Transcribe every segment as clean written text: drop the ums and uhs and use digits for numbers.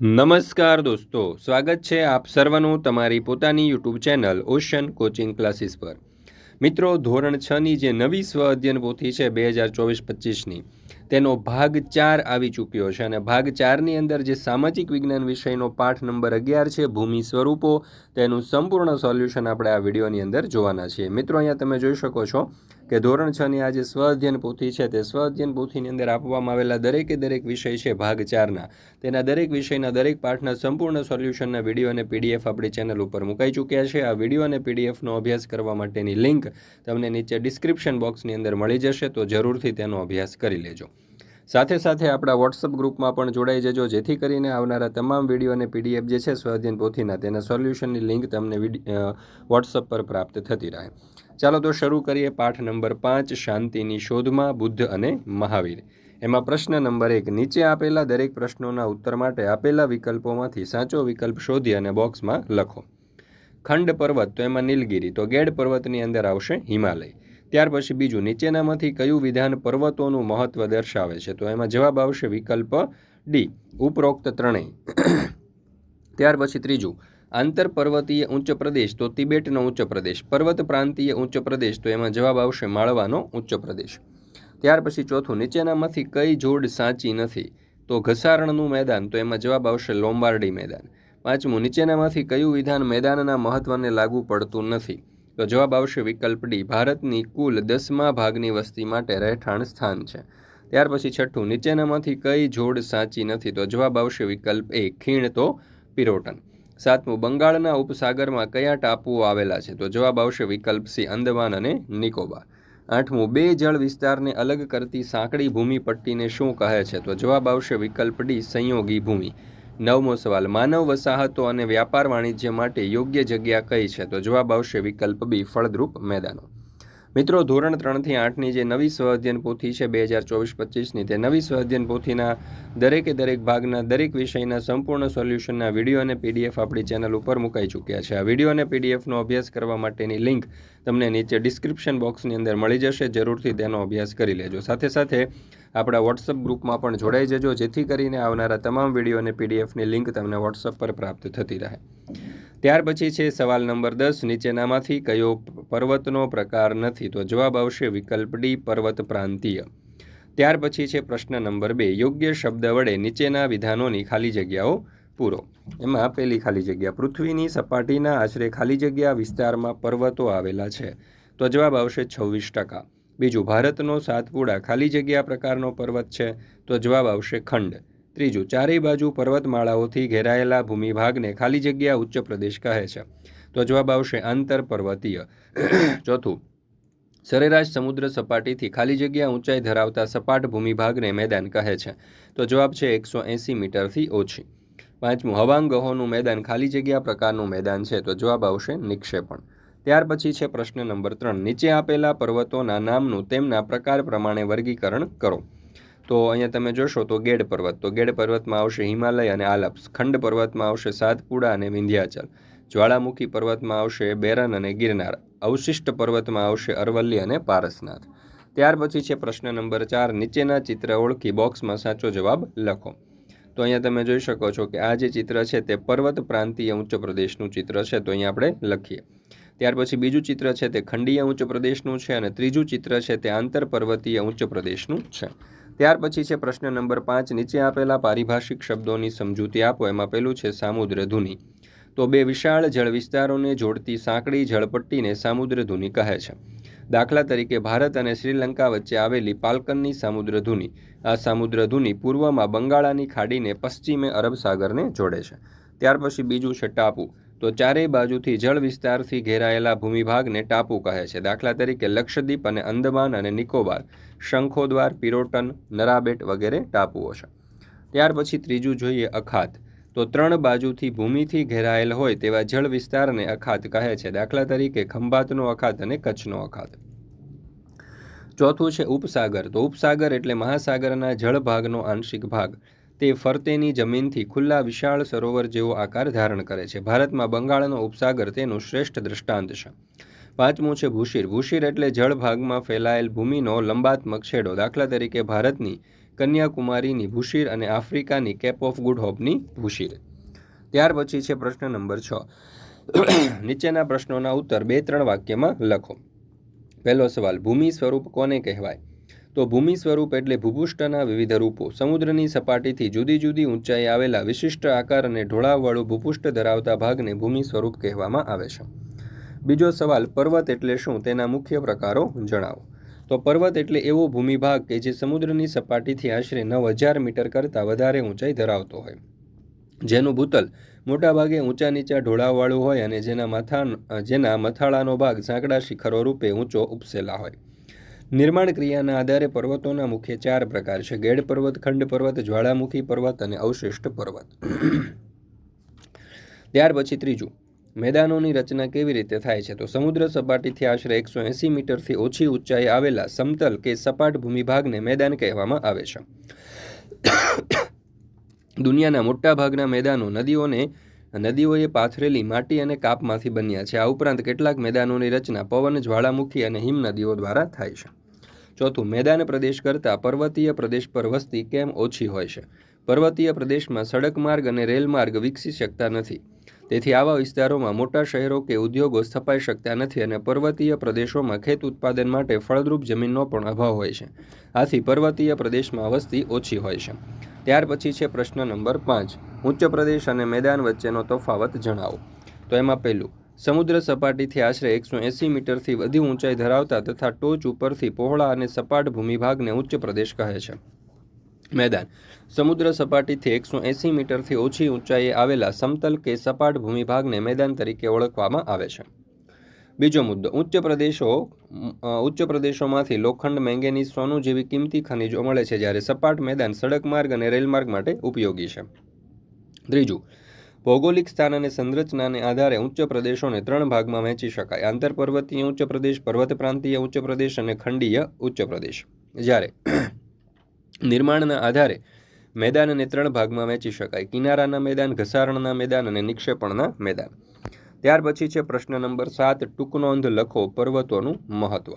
નમસ્કાર દોસ્તો, સ્વાગત છે આપ સર્વનું તમારી પોતાની YouTube channel ocean coaching classes પર। મિત્રો, ધોરણ 6ની જે નવી સ્વ અધ્યયન પોથી છે 2024-25ની તેનો ભાગ 4 આવી ચૂક્યો છે અને ભાગ 4ની અંદર જે સામાજિક વિજ્ઞાન વિષયનો પાઠ નંબર 11 છે ભૂમિ સ્વરૂપો, તેનું સંપૂર્ણ સોલ્યુશન આપણે આ વિડીયોની અંદર જોવાના છીએ। મિત્રો, અહીંયા તમે જોઈ શકો છો કે ધોરણ 6ની આ જે સ્વ અધ્યયન પોથી છે તે સ્વ અધ્યયન પોથીની અંદર આપવામાં આવેલા દરેકે દરેક વિષય છે ભાગ 4ના, તેના દરેક વિષયના દરેક પાઠના સંપૂર્ણ સોલ્યુશનના વિડીયો અને પીડીએફ આપણી ચેનલ ઉપર મુકાઈ ચૂક્યા છે। આ વિડીયો અને પીડીએફનો અભ્યાસ કરવા માટેની લિંક તમને નીચે ડિસ્ક્રિપ્શન બોક્સની અંદર મળી જશે, તો જરૂરથી તેનો અભ્યાસ કરી લેજો। સાથે સાથે આપણા વોટ્સઅપ ગ્રુપમાં પણ જોડાઈ જજો, જેથી કરીને આવનારા તમામ વિડીયો અને પીડીએફ જે છે સ્વ અધ્યયન પોથીના તેના સોલ્યુશનની લિંક તમને વોટ્સઅપ પર પ્રાપ્ત થતી રહે। ચાલો તો શરૂ કરીએ પાઠ નંબર 5, શાંતિની શોધમાં બુદ્ધ અને મહાવીર। એમાં પ્રશ્ન નંબર 1, નીચે આપેલા દરેક પ્રશ્નોના ઉત્તર માટે આપેલા વિકલ્પોમાંથી સાચો વિકલ્પ શોધી અને બોક્સમાં લખો। ખંડ પર્વત, તો એમાં નીલગિરી, તો ગેડ પર્વતની અંદર આવશે હિમાલય। ત્યાર પછી બીજું, નીચેનામાંથી કયું વિધાન પર્વતોનું મહત્વ દર્શાવે છે, તો એમાં જવાબ આવશે વિકલ્પ ડી, ઉપરોક્ત ત્રણેય। ત્યાર પછી ત્રીજું, આંતર પર્વતીય ઉચ્ચ પ્રદેશ, તો તિબેટનો ઉચ્ચ પ્રદેશ। પર્વત પ્રાંતીય ઉચ્ચ પ્રદેશ, તો એમાં જવાબ આવશે માળવાનો ઉચ્ચ પ્રદેશ। ત્યાર પછી ચોથું, નીચેનામાંથી કઈ જોડ સાચી નથી, તો ઘસારણનું મેદાન, તો એમાં જવાબ આવશે લોમ્બાર્ડી મેદાન। પાંચમું, નીચેનામાંથી કયું વિધાન મેદાનના મહત્વને લાગુ પડતું નથી, તો જવાબ આવશે વિકલ્પ ડી, ભારતની કુલ 10મા ભાગની વસ્તી માટે રહેઠાણ સ્થાન છે। ત્યાર પછી છઠ્ઠું, નીચેનામાંથી કઈ જોડ સાચી નથી, તો જવાબ આવશે વિકલ્પ એ, ખીણ તો પિરોટન। સાતમું, બંગાળના ઉપસાગરમાં કયા ટાપુઓ આવેલા છે, તો જવાબ આવશે વિકલ્પ સી, અંદમાન અને નિકોબાર। આઠમું, બે જળ વિસ્તારને અલગ કરતી સાંકડી ભૂમિ પટ્ટીને શું કહે છે, તો જવાબ આવશે વિકલ્પ ડી, સંયોગી ભૂમિ। નવમો સવાલ, માનવ વસાહતો અને વ્યાપાર વાણિજ્ય માટે યોગ્ય જગ્યા કઈ છે, તો જવાબ આવશે વિકલ્પ બી, ફળદ્રુપ મેદાનો। મિત્રો, ધોરણ 3થી 8ની જે નવી સ્વ અધ્યયન પોથી છે 2024-25ની, તે નવી સ્વ અધ્યયન પોથીના દરેકે દરેક ભાગના દરેક વિષયના સંપૂર્ણ સોલ્યુશનના વિડીયો અને પીડીએફ આપણી ચેનલ ઉપર મુકાઈ ચૂક્યા છે। આ વિડીયો અને પીડીએફનો અભ્યાસ કરવા માટેની લિંક તમને નીચે ડિસ્ક્રિપ્શન બોક્સની અંદર મળી જશે, જરૂરથી તેનો અભ્યાસ કરી લેજો। સાથે સાથે આપણા વોટ્સઅપ ગ્રુપમાં પણ જોડાઈ જજો, જેથી કરીને આવનારા તમામ વિડીયો અને પીડીએફની લિંક તમને વોટ્સઅપ પર પ્રાપ્ત થતી રહે। ત્યાર પછી છે સવાલ નંબર 10, નીચેનામાંથી કયો પર્વતનો પ્રકાર નથી, તો જવાબ આવશે વિકલ્પ ડી, પર્વત પ્રાંતીય। ત્યાર પછી છે પ્રશ્ન નંબર 2, યોગ્ય શબ્દ વડે નીચેના વિધાનોની ખાલી જગ્યાઓ પૂરો। એમાં પહેલી ખાલી જગ્યા, પૃથ્વીની સપાટીના આશરે ખાલી જગ્યા વિસ્તારમાં પર્વતો આવેલા છે, તો જવાબ આવશે 26%। બીજું, ભારતનો સાતપુડા ખાલી જગ્યા પ્રકારનો પર્વત છે, તો જવાબ આવશે ખંડ। ત્રીજું, ચારેય બાજુ પર્વતમાળાઓથી ઘેરાયેલા ભૂમિભાગને ખાલી જગ્યા ઉચ્ચ પ્રદેશ કહે છે, તો જવાબ આવશે આંતર પર્વતીય। ચોથું, સરેરાશ સમુદ્ર સપાટીથી ખાલી જગ્યા ઊંચાઈ ધરાવતા સપાટ ભૂમિભાગને મેદાન કહે છે, તો જવાબ છે 180 મીટરથી ઓછી। પાંચમું, હવાંગહોનું મેદાન ખાલી જગ્યા પ્રકારનું મેદાન છે, તો જવાબ આવશે નિક્ષેપણ। ત્યાર પછી છે પ્રશ્ન નંબર 3, નીચે આપેલા પર્વતોના નામનું તેમના પ્રકાર પ્રમાણે વર્ગીકરણ કરો। તો અહીંયા તમે જોશો તો ગેડ પર્વત, તો ગેડ પર્વતમાં આવશે હિમાલય અને આલ્પ્સ। ખંડ પર્વતમાં આવશે સાતપુડા અને વિંધ્યાચલ। જ્વાળામુખી પર્વતમાં આવશે બેરન અને ગિરનાર। અવશિષ્ટ પર્વતમાં આવશે અરવલ્લી અને પારસનાથ। ત્યાર પછી છે પ્રશ્ન નંબર 4, નીચેના ચિત્ર ઓળખી બોક્સમાં સાચો જવાબ લખો। તો અહીંયા તમે જોઈ શકો છો કે આ જે ચિત્ર છે તે પર્વત પ્રાંતીય ઉચ્ચ પ્રદેશનું ચિત્ર છે, તો અહીંયા આપણે લખીએ। ત્યાર પછી બીજું ચિત્ર છે તે ખંડીય ઉચ્ચ પ્રદેશનું છે અને ત્રીજું ચિત્ર છે તે આંતર પર્વતીય ઉચ્ચ પ્રદેશનું છે। ત્યાર પછી છે પ્રશ્ન નંબર 5, નીચે આપેલા પારિભાષિક શબ્દોની સમજૂતી આપો। એમાં પહેલું છે સામુદ્ર ધુની, તો બે વિશાળ જળ વિસ્તારોને જોડતી સાંકડી જળપટ્ટીને સામુદ્ર ધુની કહે છે। દાખલા તરીકે ભારત અને શ્રીલંકા વચ્ચે આવેલી પાલકનની સામુદ્ર ધુની, આ સામુદ્ર ધુની પૂર્વમાં બંગાળાની ખાડીને પશ્ચિમે અરબ સાગરને જોડે છે। ત્યાર પછી બીજું છે ટાપુ, તો ચારેય બાજુથી જળ વિસ્તારથી ઘેરાયેલા ભૂમિભાગને ટાપુ કહે છે। દાખલા તરીકે લક્ષદ્વીપ અને અંદમાન અને નિકોબાર, શંખોદ્વાર, પિરોટન, નરાબેટ વગેરે ટાપુઓ છે। ત્યાર પછી ત્રીજું જોઈએ અખાત, તો ત્રણ બાજુથી ભૂમિથી ઘેરાયેલ હોય તેવા જળ વિસ્તારને અખાત કહે છે। દાખલા તરીકે ખંભાતનો અખાત અને કચ્છનો અખાત। ચોથું છે ઉપસાગર, તો ઉપસાગર એટલે મહાસાગરના જળ ભાગનો આંશિક ભાગ, તે ફરતેની જમીનથી ખુલ્લા વિશાળ સરોવર જેવો આકાર ધારણ કરે છે। ભારતમાં બંગાળનો ઉપસાગર તેનું શ્રેષ્ઠ દૃષ્ટાંત છે। પાંચમું છે ભૂશિર, ભૂશિર એટલે જળ ભાગમાં ફેલાયેલ ભૂમિનો લંબાત્મક છેડો। દાખલા તરીકે ભારતની કન્યાકુમારીની ભૂશીર અને આફ્રિકાની કેપ ઓફ ગુડ હોપની ભૂશીર. ત્યાર પછી છે પ્રશ્ન નંબર 6. નીચેના પ્રશ્નોના ઉત્તર 2-3 વાક્યમાં લખો. પહેલો સવાલ, ભૂમિ સ્વરૂપ કોને કહેવાય? તો ભૂમિ સ્વરૂપ એટલે ભૂપૃષ્ઠના વિવિધ રૂપો. સમુદ્રની સપાટીથી જુદી જુદી ઊંચાઈ આવેલા વિશિષ્ટ આકાર અને ઢોળાવવાળું ભૂપૃષ્ઠ ધરાવતા ભાગને ભૂમિ સ્વરૂપ કહેવામાં આવે છે. બીજો સવાલ, પર્વત એટલે શું? તેના મુખ્ય પ્રકારો જણાવો. તો પર્વત એટલે એવો ભૂમિભાગ કે જે સમુદ્રની સપાટીથી આશરે 9000 મીટર કરતાં વધારે ઊંચાઈ ધરાવતો હોય, જેનું ભૂતલ મોટાભાગે ઊંચા નીચા ઢોળાવવાળું હોય અને જેના મથાળાનો ભાગ સાંકડા શિખરો રૂપે ઊંચો ઉપસેલા હોય. નિર્માણ ક્રિયાના આધારે પર્વતોના મુખ્ય 4 પ્રકાર છે: ગેડ પર્વત, ખંડ પર્વત, જ્વાળામુખી પર્વત અને અવશિષ્ટ પર્વત. ત્યાર પછી ત્રીજું, મેદાનોની રચના કેવી રીતે થાય છે? તો સમુદ્ર સપાટીથી આશરે 180 મીટરથી ઓછી ઊંચાઈ આવેલા સમતલ કે સપાટ ભૂમિભાગને મેદાન કહેવામાં આવે છે. દુનિયાના મોટા ભાગના મેદાનો નદીઓએ પાથરેલી માટી અને કાપમાંથી બન્યા છે. આ ઉપરાંત કેટલાક મેદાનોની રચના પવન, જ્વાળામુખી અને હિમનદીઓ દ્વારા થાય છે. ચોથું, મેદાન પ્રદેશ કરતાં પર્વતીય પ્રદેશ પર વસ્તી કેમ ઓછી હોય છે? પર્વતીય પ્રદેશમાં સડક માર્ગ અને રેલ માર્ગ વિકસી શકતા નથી. તેથી આવા વિસ્તારોમાં મોટા શહેરો કે ઉદ્યોગો સ્થપાઈ શકતા નથી અને પર્વતીય પ્રદેશોમાં ખેત ઉત્પાદન માટે ફળદ્રુપ જમીનનો પણ અભાવ હોય છે. આથી પર્વતીય પ્રદેશમાં વસ્તી ઓછી હોય છે. ત્યાર પછી છે પ્રશ્ન નંબર 5. ઉચ્ચ પ્રદેશ અને મેદાન વચ્ચેનો તફાવત જણાવો. તો એમાં પહેલું, સમુદ્ર સપાટીથી આશરે 180 મીટરથી વધુ ઊંચાઈ ધરાવતા તથા ટોચ ઉપરથી પહોળા અને સપાટ ભૂમિભાગને ઉચ્ચ પ્રદેશ કહે છે. મેદાન, સમુદ્ર સપાટીથી 180 મીટરથી ઓછી ઊંચાઈએ આવેલા સમતલ કે સપાટ ભૂમિભાગને મેદાન તરીકે ઓળખવામાં આવે છે. બીજો મુદ્દો, ઉચ્ચ પ્રદેશોમાંથી લોખંડ, મેંગેનીઝ, સોનું જેવી કિંમતી ખનિજો મળે છે, જ્યારે સપાટ મેદાન સડક માર્ગ અને રેલમાર્ગ માટે ઉપયોગી છે. ત્રીજું, ભૌગોલિક સ્થાન અને સંરચનાને આધારે ઉચ્ચ પ્રદેશોને 3 ભાગમાં વહેંચી શકાય: આંતરપર્વતીય ઉચ્ચ પ્રદેશ, પર્વત પ્રાંતીય ઉચ્ચ પ્રદેશ અને ખંડીય ઉચ્ચ પ્રદેશ. જ્યારે નિર્માણના આધારે મેદાનને 3 ભાગમાં વહેંચી શકાય: કિનારાના મેદાન, ઘસારણના મેદાન અને નિક્ષેપણના મેદાન. ત્યાર પછી છે પ્રશ્ન નંબર 7. ટૂંક નોંધ લખો. પર્વતોનું મહત્વ.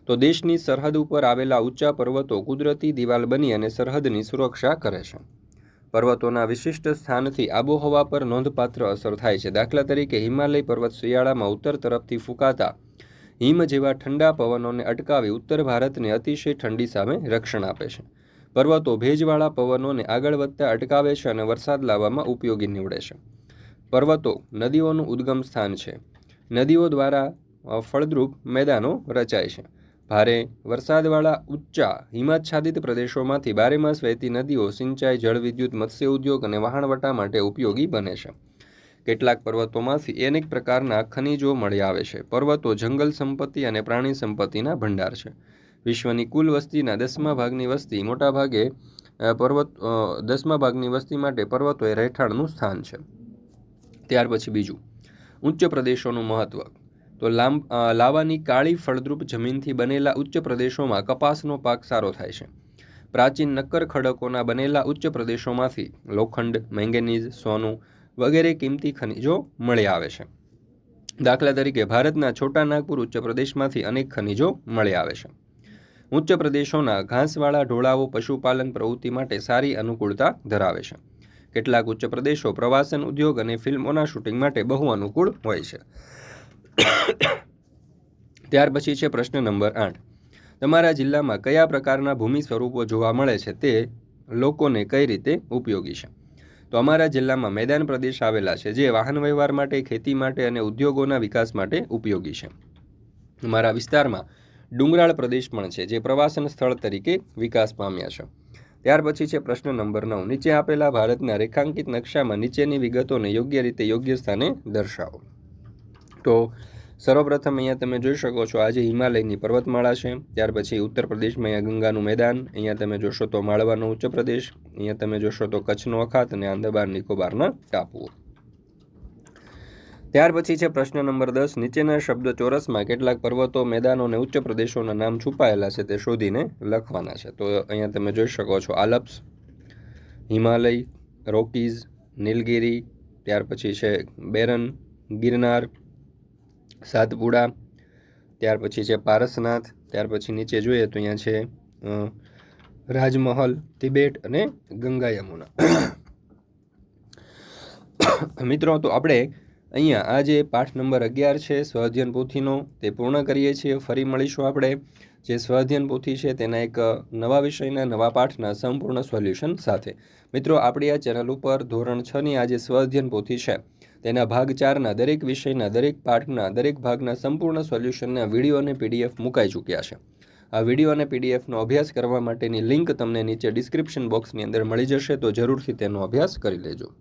તો દેશની સરહદ ઉપર આવેલા ઊંચા પર્વતો કુદરતી દિવાલ બની અને સરહદની સુરક્ષા કરે છે. પર્વતોના વિશિષ્ટ સ્થાનથી આબોહવા પર નોંધપાત્ર અસર થાય છે. દાખલા તરીકે હિમાલય પર્વત શિયાળામાં ઉત્તર તરફથી ફૂંકાતા હિમ જેવા ઠંડા પવનોને અટકાવી ઉત્તર ભારતને અતિશય ઠંડી સામે રક્ષણ આપે છે. પર્વતો ભેજવાળા પવનોને આગળ વધતા અટકાવે છે અને વરસાદ લાવવામાં ઉપયોગી નીવડે છે. પર્વતો નદીઓનું ઉદ્ગમ સ્થાન છે. નદીઓ દ્વારા ફળદ્રુપ મેદાનો રચાય છે. ભારે વરસાદવાળા ઊંચા હિમાચ્છાદિત પ્રદેશોમાંથી બારેમાસ વહેતી નદીઓ સિંચાઈ, જળવિદ્યુત, મત્સ્ય ઉદ્યોગ અને વહાણવટા માટે ઉપયોગી બને છે. કેટલાક પર્વતોમાંથી અનેક પ્રકારના ખનિજો મળી આવે છે. પર્વતો જંગલ સંપત્તિ અને પ્રાણી સંપત્તિના ભંડાર છે. વિશ્વની કુલ વસ્તીના 10મા ભાગની વસ્તી માટે પર્વતો એ રહેઠાણનું સ્થાન છે. ત્યાર પછી બીજું, ઉચ્ચ પ્રદેશોનું મહત્વ. તો લાવાની કાળી ફળદ્રુપ જમીનથી બનેલા ઉચ્ચ પ્રદેશોમાં કપાસનો પાક સારો થાય છે. પ્રાચીન નક્કર ખડકોના બનેલા ઉચ્ચ પ્રદેશોમાંથી લોખંડ, મેંગેનીઝ, સોનું વગેરે કિંમતી ખનિજો મળી આવે છે. દાખલા તરીકે ભારતના છોટા નાગપુર ઉચ્ચ પ્રદેશમાંથી અનેક ખનિજો મળી આવે છે. ઉચ્ચ પ્રદેશોના ઘાસવાળા ઢોળાવો પશુપાલન પ્રવૃત્તિ માટે સારી અનુકૂળતા ધરાવે છે. કેટલાક ઉચ્ચ પ્રદેશો પ્રવાસન ઉદ્યોગ અને ફિલ્મોના શૂટિંગ માટે બહુ અનુકૂળ હોય છે. ત્યાર પછી છે પ્રશ્ન નંબર 8. તમારા જિલ્લામાં કયા પ્રકારના ભૂમિ સ્વરૂપો જોવા મળે છે તે લોકોને કઈ રીતે ઉપયોગી છે? તો અમારા જિલ્લામાં મેદાન પ્રદેશ આવેલા છે જે વાહન વ્યવહાર માટે, ખેતી માટે અને ઉદ્યોગોના વિકાસ માટે ઉપયોગી છે. અમારા વિસ્તારમાં ડુંગરાળ પ્રદેશ પણ છે જે પ્રવાસન સ્થળ તરીકે વિકાસ પામ્યા છે. ત્યાર પછી છે પ્રશ્ન નંબર 9. નીચે આપેલા ભારતના રેખાંકિત નકશામાં નીચેની વિગતોને યોગ્ય રીતે યોગ્ય સ્થાને દર્શાવો. તો સર્વપ્રથમ અહીંયા તમે જોઈ શકો છો આજે હિમાલયની પર્વતમાળા છે. ત્યાર પછી ઉત્તર પ્રદેશમાં અહીંયા ગંગાનું મેદાન, અહીંયા તમે જોશો તો માળવાનો ઉચ્ચ પ્રદેશ, અહીંયા તમે જોશો તો કચ્છનો અખાત અને આંદામાન નિકોબારના ટાપુઓ. ત્યાર પછી છે પ્રશ્ન નંબર 10. નીચેના શબ્દ ચોરસમાં કેટલાક પર્વતો, મેદાનો અને ઉચ્ચ પ્રદેશોના નામ છુપાયેલા છે તે શોધીને લખવાના છે. તો અહીંયા તમે જોઈ શકો છો આલ્પ્સ, હિમાલય, રોકીઝ, નીલગિરી, ત્યાર પછી છે બેરન, ગિરનાર, સાતપુડા, ત્યાર પછી છે પારસનાથ, ત્યાર પછી નીચે જોઈએ તો અહીંયા છે રાજમહલ, તિબેટ અને ગંગા યમુના. મિત્રો, તો આપણે અહીંયા આ જે પાઠ નંબર 11 છે સ્વઅધ્યયન પોથીનો તે પૂર્ણ કરીએ છીએ. ફરી મળીશું આપણે જે સ્વઅધ્યયન પોથી છે તેના એક નવા વિષયના નવા પાઠના સંપૂર્ણ સોલ્યુશન સાથે. મિત્રો, આપણી આ ચેનલ ઉપર ધોરણ 6ની આ જે સ્વઅધ્યયન પોથી છે તેના ભાગ 4ના દરેક વિષયના દરેક પાઠના દરેક ભાગના સંપૂર્ણ સોલ્યુશનના વિડીયો અને પીડીએફ મુકાઈ ચૂક્યા છે. આ વિડીયો અને પીડીએફનો અભ્યાસ કરવા માટેની લિંક તમને નીચે ડિસ્ક્રિપ્શન બોક્સની અંદર મળી જશે, તો જરૂરથી તેનો અભ્યાસ કરી લેજો.